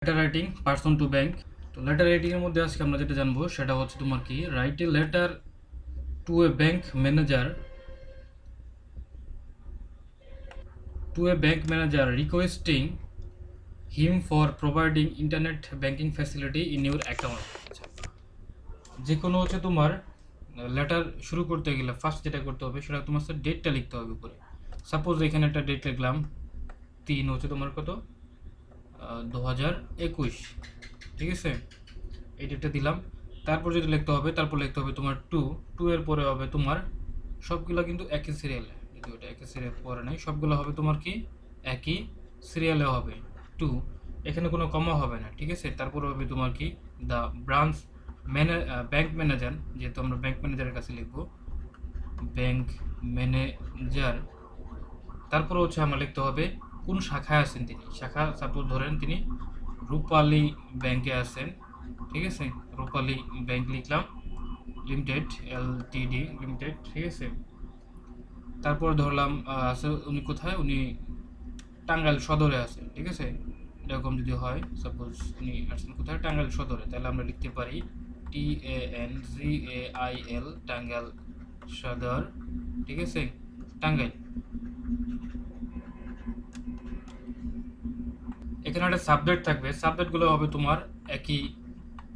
Letter writing person to bank. তো letter রাইটিংয়ের মধ্যে আজকে আমরা যেটা জানবো সেটা হচ্ছে তোমার কি write a letter to A bank manager requesting him for providing internet banking facility in your account. যে কোনো হচ্ছে তোমার লেটার শুরু করতে গেলে ফার্স্ট যেটা করতে হবে সেটা তোমার ডেটটা লিখতে হবে উপরে। সাপোজ এখানে একটা ডেট লিখলাম 3 হচ্ছে তোমার কত 2021, ঠিক আছে, এই ডেটটা দিলাম। তারপর যেটা লিখতে হবে তারপর লিখতে হবে তোমার টু এর পরে হবে তোমার সবগুলো কিন্তু একই সিরিয়ালে, যদি ওটা একই সিরিয়াল পরে নাই সবগুলো হবে তোমার কি একই সিরিয়ালে হবে টু, এখানে কোনো কমা হবে না, ঠিক আছে। তারপর হবে তোমার কি দ্য ব্রাঞ্চ ব্যাংক ম্যানেজার, যেহেতু আমরা ব্যাংক ম্যানেজারের কাছে লিখবো ব্যাংক ম্যানেজার। তারপর হচ্ছে আমরা লিখতে হবে কোন শাখায় আছেন তিনি, শাখা সাপোজ ধরেন তিনি রূপালী ব্যাংকে আছেন, ঠিক আছে, রূপালী ব্যাংক লিখলাম লিমিটেড এলটিডি লিমিটেড, ঠিক আছে। তারপর ধরলাম আছে উনি কোথায়, উনি টাঙ্গাইল সদরে আছেন, ঠিক আছে। এরকম যদি হয় সাপোজ উনি আছেন কোথায় টাঙ্গাইল সদরে, তাহলে আমরা লিখতে পারি TANGAIL টাঙ্গাইল সদর, ঠিক আছে, টাঙ্গাইল। এখানে একটা সাবজেক্ট থাকবে, সাবজেক্টগুলো হবে তোমার একই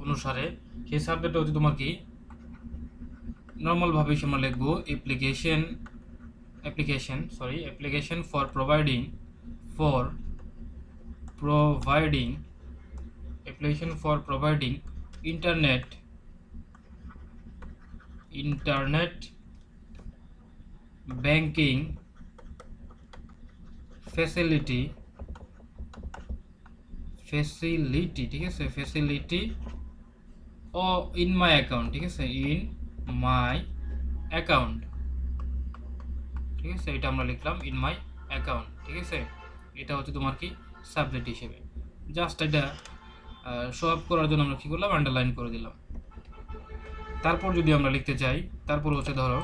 অনুসারে। সেই সাবজেক্টটা হচ্ছে তোমার কি নর্মালভাবে আমরা লিখবো application for providing application for providing internet banking facility, ঠিক আছে, ফ্যাসিলিটি ও ইন মাই অ্যাকাউন্ট, ঠিক আছে, ইন মাই অ্যাকাউন্ট, ঠিক আছে, এটা আমরা লিখলাম ইন মাই অ্যাকাউন্ট, ঠিক আছে। এটা হচ্ছে তোমার কি সাবজেক্ট হিসেবে, জাস্ট এটা শো আপ করার জন্য আমরা কি করলাম আন্ডারলাইন করে দিলাম। তারপর যদি আমরা লিখতে চাই তারপর হচ্ছে ধরো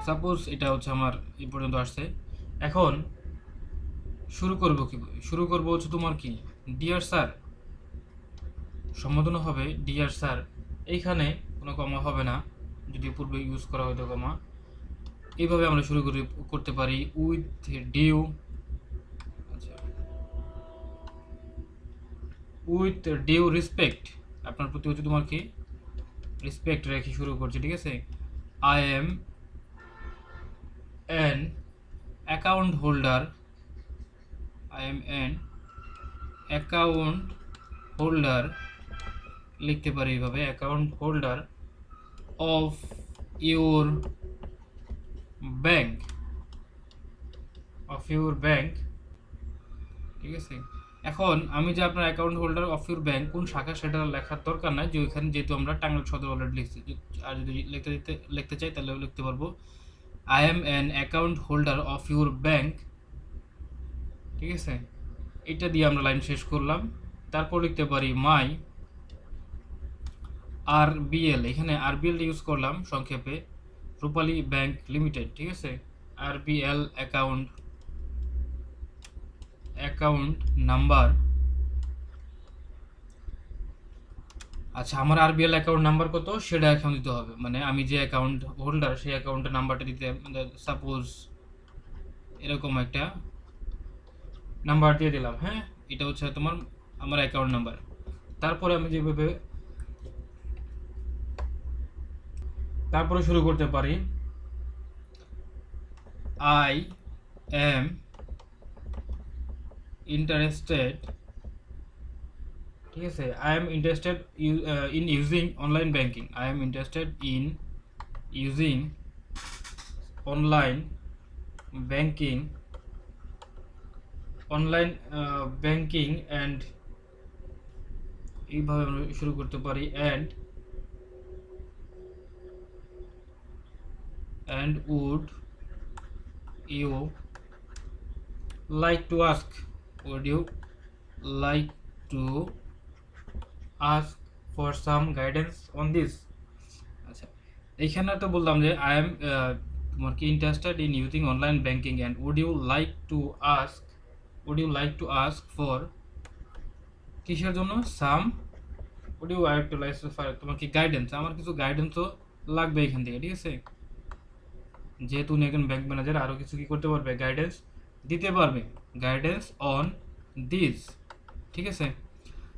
সাপোজ এটা হচ্ছে আমার এই পর্যন্ত আসছে, এখন শুরু করব হচ্ছে তোমার কি ডিয়ার স্যার, সম্বোধন হবে ডিয়ার স্যার, এইখানে কোনো কমা হবে না, যদি পূর্বে ইউজ করা হয়তো কমা। এইভাবে আমরা শুরু করতে পারি উইথ ডিউ, আচ্ছা, উইথ ডিউ রেসপেক্ট, আপনার প্রতি হচ্ছে তোমার কি রেসপেক্ট রেখে শুরু করছি, ঠিক আছে। I am an account holder, লিখতে পারি এইভাবে account holder of your bank, ঠিক আছে। এখন আমি যে আপনার account holder of your bank কোন শাখা সেটা লেখার দরকার নাই, যে ওইখানে যেহেতু আমরা টাঙ্গাইল সদর অলরেডি লিখছি, আর যদি লিখতে চাই তাহলে লিখতে পারবো I am an account holder of your bank, ঠিক আছে। এটা দিয়ে আমরা লাইন শেষ করলাম। তারপর লিখতে পারি মাই আরবিএল, এখানে আরবিএল ইউজ করলাম সংক্ষেপে রূপালী ব্যাংক লিমিটেড, ঠিক আছে, আরবিএল অ্যাকাউন্ট নাম্বার। আচ্ছা, আমার আরবিএল অ্যাকাউন্ট নাম্বার কত সেটা এখন দিতে হবে, মানে আমি যে অ্যাকাউন্ট হোল্ডার সেই অ্যাকাউন্টের নাম্বারটা দিতে, সাপোজ এরকম একটা নাম্বার দিয়ে দিলাম, হ্যাঁ, এটা হচ্ছে তোমার আমার অ্যাকাউন্ট নাম্বার। তারপরে আমি যেভাবে তারপরে শুরু করতে পারি আই এম ইন্টারেস্টেড, ঠিক আছে, I am interested in using online banking, online banking and, এইভাবে আমরা শুরু করতে পারি and would you like to ask for some guidance on this। আচ্ছা, এইখানে তো বললাম যে আই এম তোমার কি interested in using online banking and would you like to ask for কিসের জন্য? সাম would you like to like তোমার কি গাইডেন্স, আমার কিছু গাইডেন্সও লাগবে এখান থেকে, ঠিক আছে? যেহেতু উনি একজন ব্যাংক ম্যানেজার, আরও কিছু কি করতে পারবে? গাইডেন্স দিতে পারবে, গাইডেন্স অন দিস, ঠিক আছে?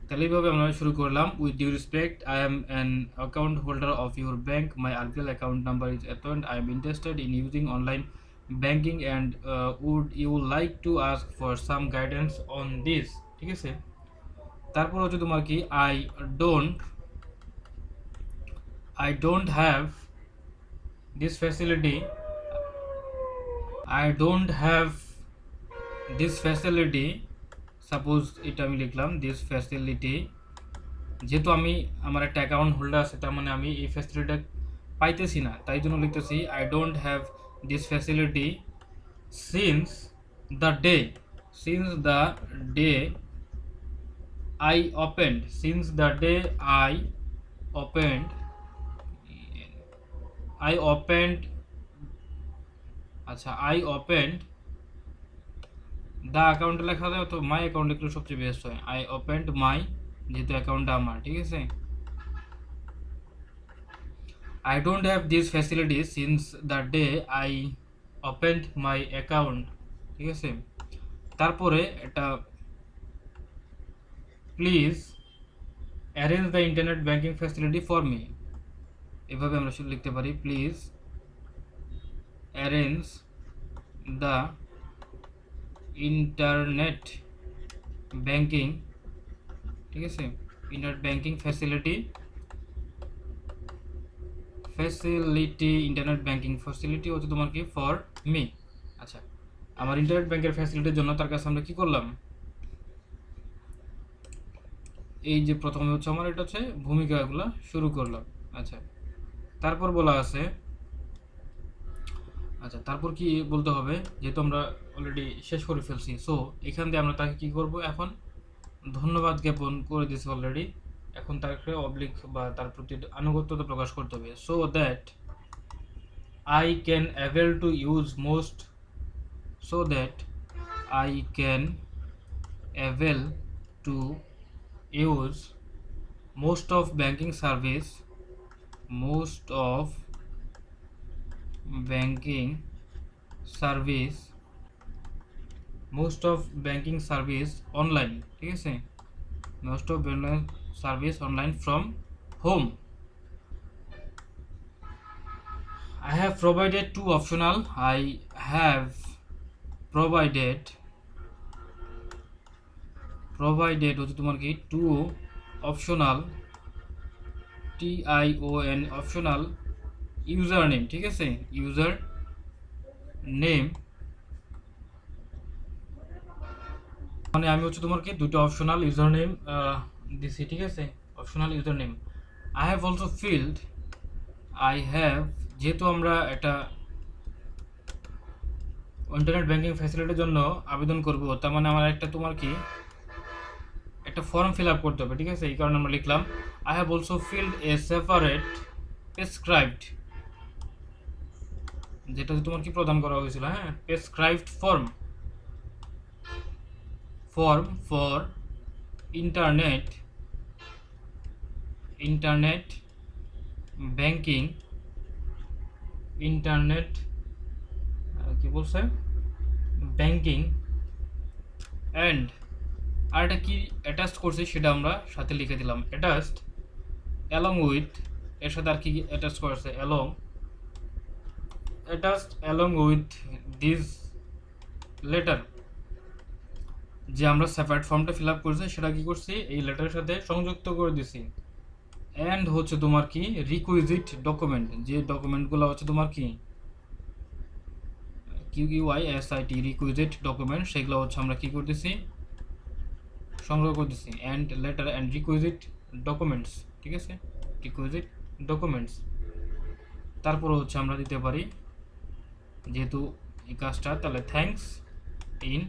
তাহলে এইভাবে আমরা শুরু করলাম। With due respect, I am an account holder of your bank, my RBL account number is এত and I am interested in using online banking and would you like to ask for some guidance on this, ঠিক আছে? তারপর হচ্ছে তোমার কি, I don't have this facility, I don't have this facility, suppose এটা আমি লিখলাম দিস ফ্যাসিলিটি, যেহেতু আমার একটা অ্যাকাউন্ট হোল্ডার আছে, তার মানে আমি এই ফ্যাসিলিটিটা পাইতেছি না, তাই জন্য লিখতেছি I don't have this facility since the day, since the day I opened, since the day I opened আচ্ছা I opened the account লেখা যায়, তো মাই অ্যাকাউন্ট লিখলে সবচেয়ে বেস্ট হয়। I opened my, যেহেতু অ্যাকাউন্টটা আমার, ঠিক আছে? I don't have these facilities since the day I opened my account, ঠিক আছে? তারপরে এটা please arrange the internet banking facility for me, এভাবে আমরা শুধু লিখতে পারি please arrange the internet banking, ঠিক আছে? Internet banking facility, internet banking facility হচ্ছে তোমার কি, ফর মি। আচ্ছা, আমার ইন্টারনেট ব্যাংকের ফ্যাসিলিটির জন্য তার কাছে আমরা কি করলাম, এই যে প্রথমে হচ্ছে আমার এটা হচ্ছে ভূমিকাগুলো শুরু করলাম। আচ্ছা, তারপর বলা আছে, আচ্ছা তারপর কি বলতে হবে, যেহেতু আমরা অলরেডি শেষ করে ফেলছি, সো এখান দিয়ে আমরা তাকে কি করব, এখন ধন্যবাদ জ্ঞাপন করে দিয়েছি অলরেডি, এখন তাকে অবলিক বা তার প্রতি আনুগত্যতা প্রকাশ করতে হবে। So that I can avail to use most, so that I can avail to use most of banking service online, ঠিক আছে? most of banking service online from home. I have provided two optional, I have provided হচ্ছে তোমার কি টু optional, TION optional user name, ঠিক আছে? User name মানে আমি হচ্ছে তোমার কি দুটো অপশনাল ইউজার নেম দিছি, ঠিক আছে? Optional user name. I have also field, যেহেতু আমরা একটা ইন্টারনেট ব্যাংকিং ফ্যাসিলিটির জন্য আবেদন করব, তার মানে আমার একটা তোমার কি একটা ফর্ম ফিল আপ করতে হবে, ঠিক আছে? এই কারণে আমরা লিখলাম I have also field a separate prescribed, যেটা তোমার কি প্রদান করা হয়েছিল, হ্যাঁ, prescribed form for internet banking, internet কি বলছে, ব্যাংকিং অ্যান্ড আর এটা কি অ্যাটাচড করছি সেটা আমরা সাথে লিখে দিলাম, অ্যাটাচড অ্যালং উইথ, এর সাথে আর কি অ্যাটাচ করেছে, অ্যালং উইথ দিস লেটার, যে আমরা সেপারেট ফর্মটা ফিল আপ করছি সেটা কি করছি এই লেটারের সাথে সংযুক্ত করে দিছি। অ্যান্ড হচ্ছে তোমার কি রিকুইজিট ডকুমেন্ট, যে ডকুমেন্টগুলো হচ্ছে তোমার কি QUISIT রিকুইজিট ডকুমেন্ট, সেগুলো হচ্ছে আমরা কি করতেছি, সংগ্রহ করতেছি। And letter and requisite documents, ঠিক আছে? Requisite documents. তারপরে হচ্ছে আমরা দিতে পারি, যেহেতু এই কাজটা, তাহলে থ্যাঙ্কস ইন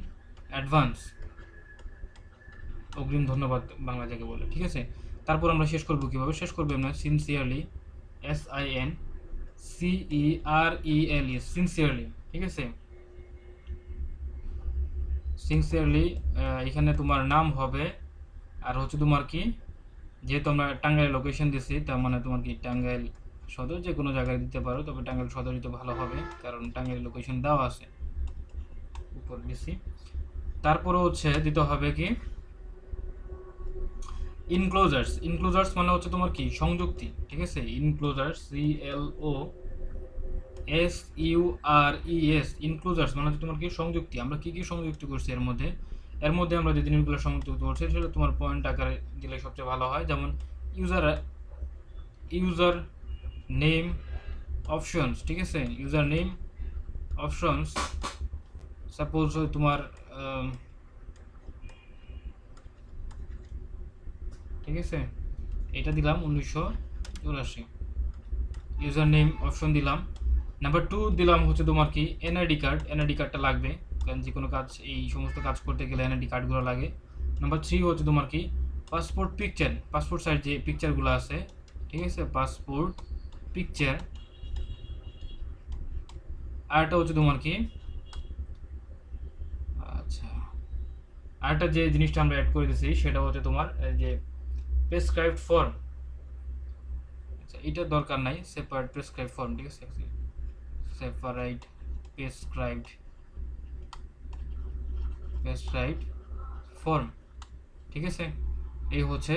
অ্যাডভান্স, অগ্রিম ধন্যবাদ বাংলা যাকে বলে, ঠিক আছে? তারপর আমরা শেষ করবো কীভাবে, শেষ করবো আমরা সিনসিয়ারলি, SINCERELE, সিনসিয়ারলি, ঠিক আছে? সিনসিয়ারলি, এখানে তোমার নাম হবে আর হচ্ছে তোমার কি, যেহেতু আমরা টাঙ্গাইল লোকেশন দিছি, তার মানে তোমার কি টাঙ্গাইল সদর যে কোনো জায়গায় দিতে পারো, তবে টাঙ্গাইল সদর দিতে ভালো হবে, কারণ টাঙ্গাইল লোকেশন দেওয়া আছে উপর দিছি। তারপরে হচ্ছে দিতে হবে কি ইনক্লোজার্স। ইনক্লোজার্স মানে হচ্ছে তোমার কি সংযুক্তি, ঠিক আছে। ইনক্লোজার্স, CLOSURES, ইনক্লোজার্স মানে হচ্ছে তোমার কি সংযুক্তি। আমরা কি কি সংযুক্তি করছি এর মধ্যে, আমরা যে জিনিসগুলো সংযুক্ত করছি সেটা তোমার পয়েন্ট আকারে দিলে সবচেয়ে ভালো হয়। যেমন ইউজার ইউজার নেম অপশনস, ঠিক আছে। ইউজার নেম অপশনস, সাপোজ তোমার ঠিক আছে, এটা দিলাম 1984, ইউজার নেম অপশন দিলাম। নাম্বার 2 দিলাম হচ্ছে তোমার কি এনআইডি কার্ড। এনআইডি কার্ডটা লাগবে, কারণ যে কোনো কাজ, এই সমস্ত কাজ করতে গেলে এনআইডি কার্ডগুলো লাগে। নাম্বার 3 হচ্ছে তোমার কি পাসপোর্ট পিকচার, পাসপোর্ট সাইজ যে পিকচারগুলো আছে, ঠিক আছে, পাসপোর্ট পিকচার। আরেকটা হচ্ছে তোমার কি, আচ্ছা, আরেকটা যে জিনিসটা আমরা অ্যাড করে দিয়েছি সেটা হচ্ছে তোমার যে প্রেসক্রাইবড ফর্ম। আচ্ছা, এটা দরকার নাই, সেপারেট প্রেসক্রাইব ফর্ম, ঠিক আছে, সেপারেট প্রেসক্রাইবড ফর্ম, ঠিক আছে। এই হচ্ছে